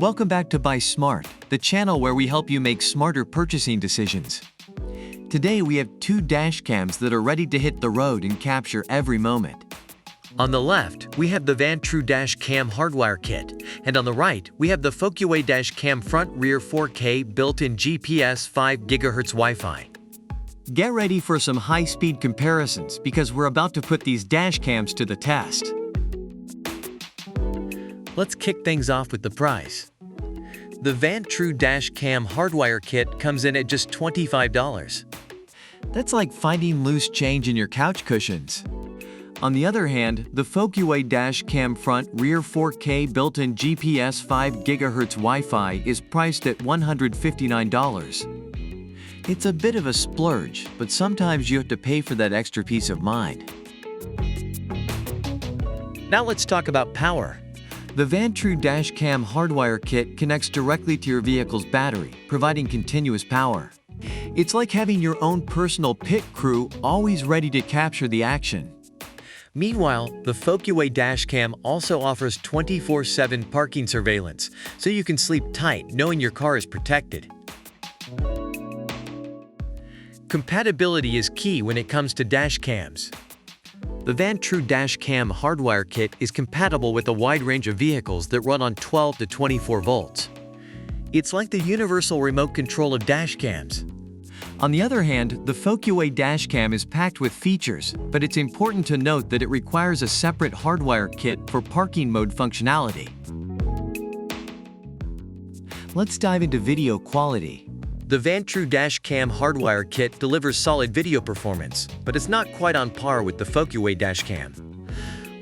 Welcome back to Buy-Sm.Art, the channel where we help you make smarter purchasing decisions. Today we have two dash cams that are ready to hit the road and capture every moment. On the left, we have the Vantrue Dash Cam Hardwire Kit, and on the right, we have the Focusway Dash Cam Front Rear 4K built-in GPS 5 GHz Wi-Fi. Get ready for some high-speed comparisons because we're about to put these dash cams to the test. Let's kick things off with the price. The Vantrue Dash Cam Hardwire Kit comes in at just $25. That's like finding loose change in your couch cushions. On the other hand, the Focusway Dash Cam Front Rear 4K built-in GPS 5 GHz Wi-Fi is priced at $159. It's a bit of a splurge, but sometimes you have to pay for that extra peace of mind. Now let's talk about power. The Vantrue Dash Cam Hardwire Kit connects directly to your vehicle's battery, providing continuous power. It's like having your own personal pit crew always ready to capture the action. Meanwhile, the Focusway Dash Cam also offers 24/7 parking surveillance, so you can sleep tight knowing your car is protected. Compatibility is key when it comes to dash cams. The Vantrue Dash Cam Hardwire Kit is compatible with a wide range of vehicles that run on 12 to 24 volts. It's like the universal remote control of dash cams. On the other hand, the Focusway Dash Cam is packed with features, but it's important to note that it requires a separate hardwire kit for parking mode functionality. Let's dive into video quality. The Vantrue Dash Cam Hardwire Kit delivers solid video performance, but it's not quite on par with the Focusway Dash Cam.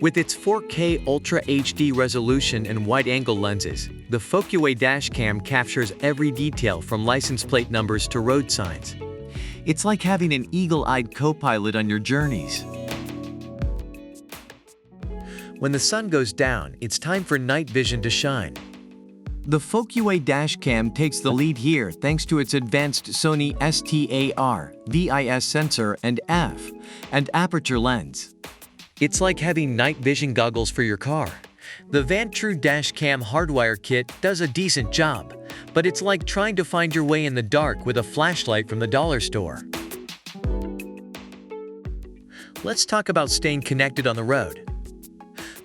With its 4K Ultra HD resolution and wide-angle lenses, the Focusway Dash Cam captures every detail from license plate numbers to road signs. It's like having an eagle-eyed co-pilot on your journeys. When the sun goes down, it's time for night vision to shine. The Focusway Dash Cam takes the lead here thanks to its advanced Sony STAR, VIS sensor and f and aperture lens. It's like having night vision goggles for your car. The Vantrue Dash Cam Hardwire Kit does a decent job, but it's like trying to find your way in the dark with a flashlight from the dollar store. Let's talk about staying connected on the road.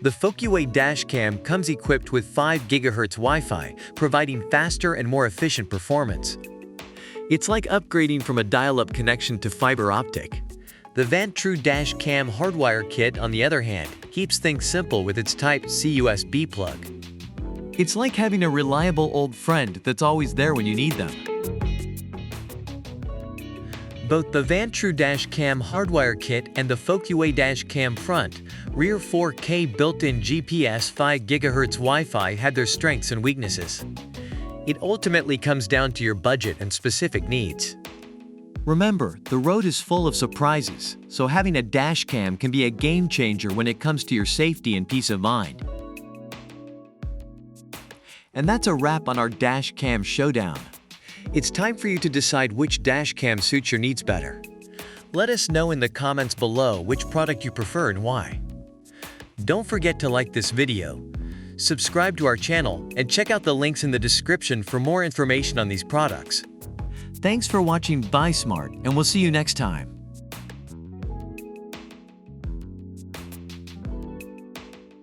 The Focusway Dash Cam comes equipped with 5 GHz Wi-Fi, providing faster and more efficient performance. It's like upgrading from a dial-up connection to fiber optic. The Vantrue Dash Cam Hardwire Kit, on the other hand, keeps things simple with its Type-C USB plug. It's like having a reliable old friend that's always there when you need them. Both the Vantrue Dash Cam Hardwire Kit and the Focusway Dash Cam Front Rear 4K built-in GPS 5 GHz Wi-Fi had their strengths and weaknesses. It ultimately comes down to your budget and specific needs. Remember, the road is full of surprises, so having a dash cam can be a game changer when it comes to your safety and peace of mind. And that's a wrap on our dash cam showdown. It's time for you to decide which dash cam suits your needs better. Let us know in the comments below which product you prefer and why. Don't forget to like this video, subscribe to our channel, and check out the links in the description for more information on these products. Thanks for watching Buy-Sm.Art, and we'll see you next time.